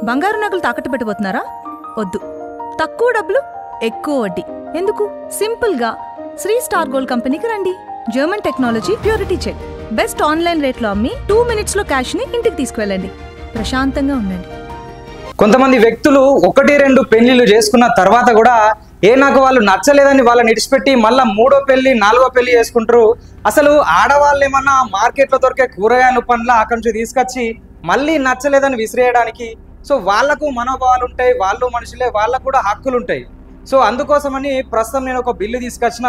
బంగారు నగలు తాకట్టు పెట్టబోతున్నారా? వద్దు. తక్కువ డబ్బులు ఎక్కువ వడ్డీ ఎందుకు? సింపుల్గా శ్రీ స్టార్ గోల్డ్ కంపెనీకి రండి. German technology, purity check, best online రేట్లో అమ్మి 2 minutesలో క్యాష్ని ఇంటికి తీసుకువెళ్ళండి. ప్రశాంతంగా ఉండండి. కొంతమంది వ్యక్తులు 1-2 పెళ్లిళ్ళు చేసుకున్న తర్వాత కూడా నాకు వాళ్ళు నచ్చలేదని వాళ్ళని విడిచిపెట్టి మళ్ళీ 3వ పెళ్లి 4వ పెళ్లి చేసుకుంటారు. అసలు ఆడవాళ్ళు ఏమన్నా మార్కెట్లో దొరికే కూరగాయల పండ్ల అక్కడి నుంచి తీసుకొచ్చి మళ్ళీ నచ్చలేదని విసిరేయడానికి. సో వాళ్లకు మనోభావాలు ఉంటాయి, వాళ్ళు మనుషులే, వాళ్ళకు కూడా హక్కులు ఉంటాయి. సో అందుకోసమని ప్రస్తుతం నేను ఒక బిల్లు తీసుకొచ్చిన.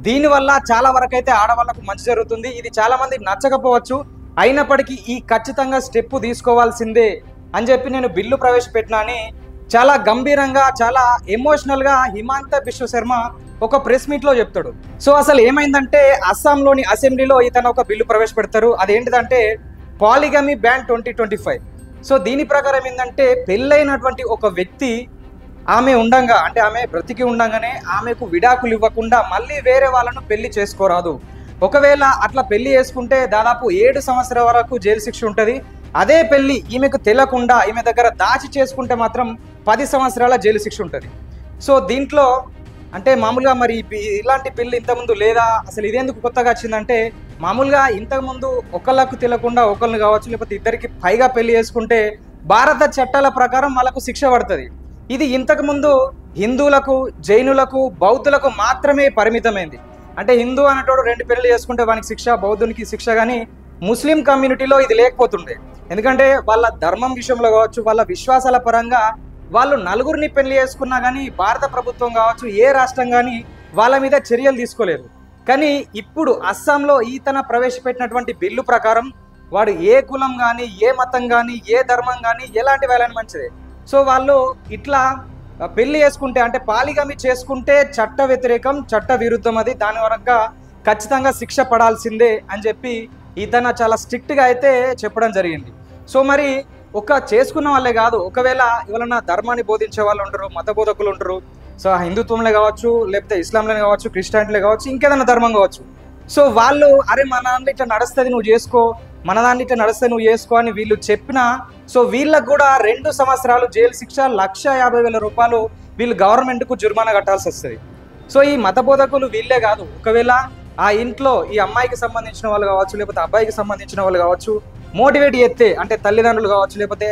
దీనివల్ల చాలా వరకు అయితే ఆడవాళ్లకు మంచి జరుగుతుంది. ఇది చాలా మంది నచ్చకపోవచ్చు, అయినప్పటికీ ఈ ఖచ్చితంగా స్టెప్ తీసుకోవాల్సిందే అని చెప్పి నేను బిల్లు ప్రవేశపెట్టినా అని చాలా గంభీరంగా, చాలా ఎమోషనల్గా హిమాంత బిశ్వ శర్మ ఒక ప్రెస్ మీట్లో చెప్తాడు. సో అసలు ఏమైందంటే అస్సాంలోని అసెంబ్లీలో ఇతను ఒక బిల్లు ప్రవేశపెడతారు. అదేంటిదంటే పాలిగమీ బ్యాన్ 2025. సో దీని ప్రకారం ఏంటంటే పెళ్ళైనటువంటి ఒక వ్యక్తి ఆమె ఉండంగా, అంటే ఆమె బ్రతికి ఉండంగానే ఆమెకు విడాకులు ఇవ్వకుండా మళ్ళీ వేరే వాళ్ళను పెళ్లి చేసుకోరాదు. ఒకవేళ అట్లా పెళ్లి చేసుకుంటే దాదాపు 7 సంవత్సరాల వరకు జైలు శిక్ష ఉంటుంది. అదే పెళ్లి ఈమెకు తెలియకుండా ఈమె దగ్గర దాచి చేసుకుంటే మాత్రం 10 సంవత్సరాల జైలు శిక్ష ఉంటుంది. సో దీంట్లో అంటే మామూలుగా మరి ఇలాంటి పెళ్లి ఇంతకుముందు లేదా, అసలు ఇదేందుకు కొత్తగా వచ్చిందంటే మామూలుగా ఇంతకుముందు ఒకళ్ళకు తెలియకుండా ఒకళ్ళని కావచ్చు, లేకపోతే ఇద్దరికి పైగా పెళ్లి చేసుకుంటే భారత చట్టాల ప్రకారం వాళ్ళకు శిక్ష పడుతుంది. ఇది ఇంతకుముందు హిందువులకు, జైనులకు, బౌద్ధులకు మాత్రమే పరిమితమైంది. అంటే హిందూ అనేటోడు 2 పెళ్లి చేసుకుంటే వానికి శిక్ష, బౌద్ధునికి శిక్ష. కానీ ముస్లిం కమ్యూనిటీలో ఇది లేకపోతుండే. ఎందుకంటే వాళ్ళ ధర్మం విషయంలో కావచ్చు, వాళ్ళ విశ్వాసాల పరంగా వాళ్ళు 4గురిని పెళ్లి చేసుకున్నా కానీ భారత ప్రభుత్వం కావచ్చు, ఏ రాష్ట్రం కానీ వాళ్ళ మీద చర్యలు తీసుకోలేదు. కానీ ఇప్పుడు అస్సాంలో ఈతన ప్రవేశపెట్టినటువంటి బిల్లు ప్రకారం వాడు ఏ కులం కానీ, ఏ మతం కానీ, ఏ ధర్మం కానీ ఎలాంటి వాళ్ళని మంచిదే. సో వాళ్ళు ఇట్లా పెళ్లి చేసుకుంటే, అంటే పాలిగమి చేసుకుంటే చట్ట వ్యతిరేకం, చట్ట విరుద్ధం. అది దాని వరకు ఖచ్చితంగా శిక్ష పడాల్సిందే అని చెప్పి ఈతన చాలా స్ట్రిక్ట్గా అయితే చెప్పడం జరిగింది. సో మరి ఒక చేసుకున్న వాళ్ళే కాదు, ఒకవేళ ఎవరైనా ధర్మాన్ని బోధించే వాళ్ళు ఉంటారు, మత బోధకులు ఉంటారు. సో హిందుత్వంలో కావచ్చు, లేకపోతే ఇస్లాంలో కావచ్చు, క్రిస్టియానిటీలో కావచ్చు, ఇంకేదైనా ధర్మం కావచ్చు. సో వాళ్ళు అరే మన దాంట్లో ఇట్లా నడుస్తుంది నువ్వు చేసుకో, మన దాంట్లో ఇట్లా నడుస్తుంది నువ్వు చేసుకో అని వీళ్ళు చెప్పినా, సో వీళ్ళకు కూడా 2 సంవత్సరాలు జైలు శిక్ష, 1,50,000 రూపాయలు వీళ్ళు గవర్నమెంట్కు జుర్మానా కట్టాల్సి వస్తుంది. సో ఈ మత బోధకులు వీళ్ళే కాదు, ఒకవేళ ఆ ఇంట్లో ఈ అమ్మాయికి సంబంధించిన వాళ్ళు కావచ్చు, లేకపోతే అబ్బాయికి సంబంధించిన వాళ్ళు కావచ్చు, మోటివేట్ చేస్తే, అంటే తల్లిదండ్రులు కావచ్చు, లేకపోతే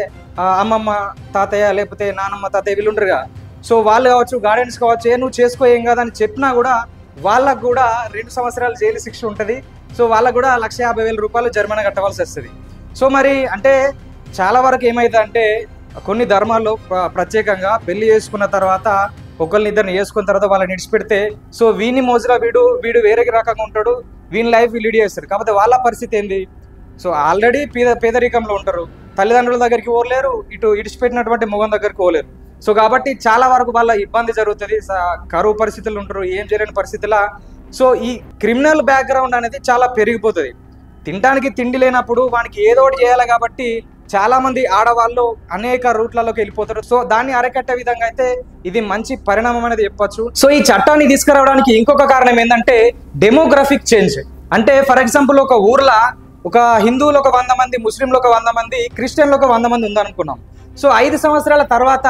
అమ్మమ్మ తాతయ్య, లేకపోతే నానమ్మ తాతయ్య వీళ్ళు ఉంటారుగా, సో వాళ్ళు కావచ్చు, గార్డెన్స్ కావచ్చు, నువ్వు చేసుకో ఏం కాదని చెప్పినా కూడా వాళ్ళకు కూడా 2 సంవత్సరాలు జైలు శిక్ష ఉంటుంది. సో వాళ్ళకు కూడా 1,50,000 రూపాయలు జరిమానా కట్టవలసి వస్తుంది. సో మరి అంటే చాలా వరకు ఏమైందంటే కొన్ని ధర్మాల్లో ప్రత్యేకంగా పెళ్లి చేసుకున్న తర్వాత ఒకళ్ళని ఇద్దరిని చేసుకున్న తర్వాత వాళ్ళని విడిచిపెడితే, సో వీని మోజుగా వీడు వేరే రకంగా ఉంటాడు, వీని లైఫ్ లీడ్ చేస్తాడు. కాకపోతే వాళ్ళ పరిస్థితి ఏంది? సో ఆల్రెడీ పేదరికంలో ఉంటారు, తల్లిదండ్రుల దగ్గరికి పోలేరు, ఇటు ఇడిచిపెట్టినటువంటి మొగం దగ్గరికి పోలేరు. సో కాబట్టి చాలా వరకు వాళ్ళ ఇబ్బంది జరుగుతుంది, కరువు పరిస్థితులు ఉంటారు, ఏం చేయలేని పరిస్థితుల. సో ఈ క్రిమినల్ బ్యాక్గ్రౌండ్ అనేది చాలా పెరిగిపోతుంది. తినడానికి తిండి లేనప్పుడు వానికి ఏదో ఒకటి చేయాలి కాబట్టి చాలా మంది ఆడవాళ్ళు అనేక రూట్లలోకి వెళ్ళిపోతారు. సో దాన్ని అరికట్టే విధంగా అయితే ఇది మంచి పరిణామం అనేది చెప్పొచ్చు. సో ఈ చట్టాన్ని తీసుకురావడానికి ఇంకొక కారణం ఏంటంటే డెమోగ్రఫిక్ చేంజ్. అంటే ఫర్ ఎగ్జాంపుల్ ఒక ఊర్లో ఒక హిందువులు ఒక 100 మంది, ముస్లింలు ఒక 100 మంది, క్రిస్టియన్లు ఒక 100 మంది ఉందనుకున్నాం. సో 5 సంవత్సరాల తర్వాత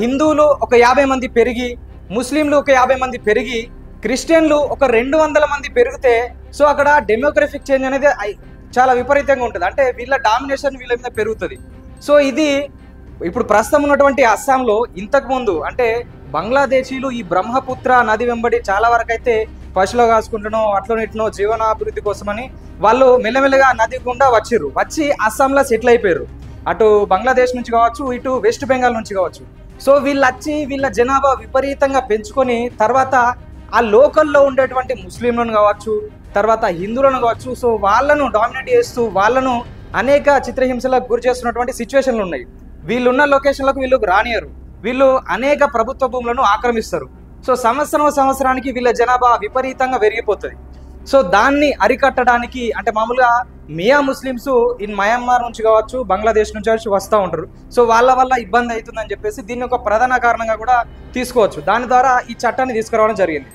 హిందువులు ఒక 50 మంది పెరిగి, ముస్లింలు ఒక 50 మంది పెరిగి, క్రిస్టియన్లు ఒక 200 మంది పెరిగితే, సో అక్కడ డెమోగ్రఫిక్ చేంజ్ అనేది చాలా విపరీతంగా ఉంటుంది. అంటే వీళ్ళ డామినేషన్ వీళ్ళ మీద పెరుగుతుంది. సో ఇది ఇప్పుడు ప్రస్తుతం ఉన్నటువంటి అస్సాంలో ఇంతకుముందు అంటే బంగ్లాదేశీలు ఈ బ్రహ్మపుత్ర నది వెంబడి చాలా వరకు అయితే పశువులు కాసుకుంటున్నో అట్లనో ఇట్లనో జీవనాభివృద్ధి కోసమని వాళ్ళు మెల్లమెల్లగా నది గుండా వచ్చి అస్సాంలో సెటిల్ అయిపోయారు. అటు బంగ్లాదేశ్ నుంచి కావచ్చు, ఇటు వెస్ట్ బెంగాల్ నుంచి కావచ్చు. సో వీళ్ళు వచ్చి వీళ్ళ జనాభా విపరీతంగా పెంచుకొని తర్వాత ఆ లోకల్లో ఉండేటువంటి ముస్లింలను కావచ్చు, తర్వాత హిందువులను కావచ్చు, సో వాళ్ళను డామినేట్ చేస్తూ వాళ్ళను అనేక చిత్రహింసలకు గురి చేస్తున్నటువంటి సిచ్యువేషన్లు ఉన్నాయి. వీళ్ళున్న లొకేషన్లకు వీళ్ళు రానియరు, వీళ్ళు అనేక ప్రభుత్వ భూములను ఆక్రమిస్తారు. సో సంవత్సరానికి వీళ్ళ జనాభా విపరీతంగా పెరిగిపోతుంది. సో దాన్ని అరికట్టడానికి అంటే మామూలుగా మియా ముస్లిమ్స్ ఇన్ మయన్మార్ నుంచి కావచ్చు, బంగ్లాదేశ్ నుంచి కావచ్చు వస్తూ ఉంటారు. సో వాళ్ళ వల్ల ఇబ్బంది అవుతుందని చెప్పేసి దీన్ని ఒక ప్రధాన కారణంగా కూడా తీసుకోవచ్చు. దాని ద్వారా ఈ చట్టాన్ని తీసుకురావడం జరిగింది.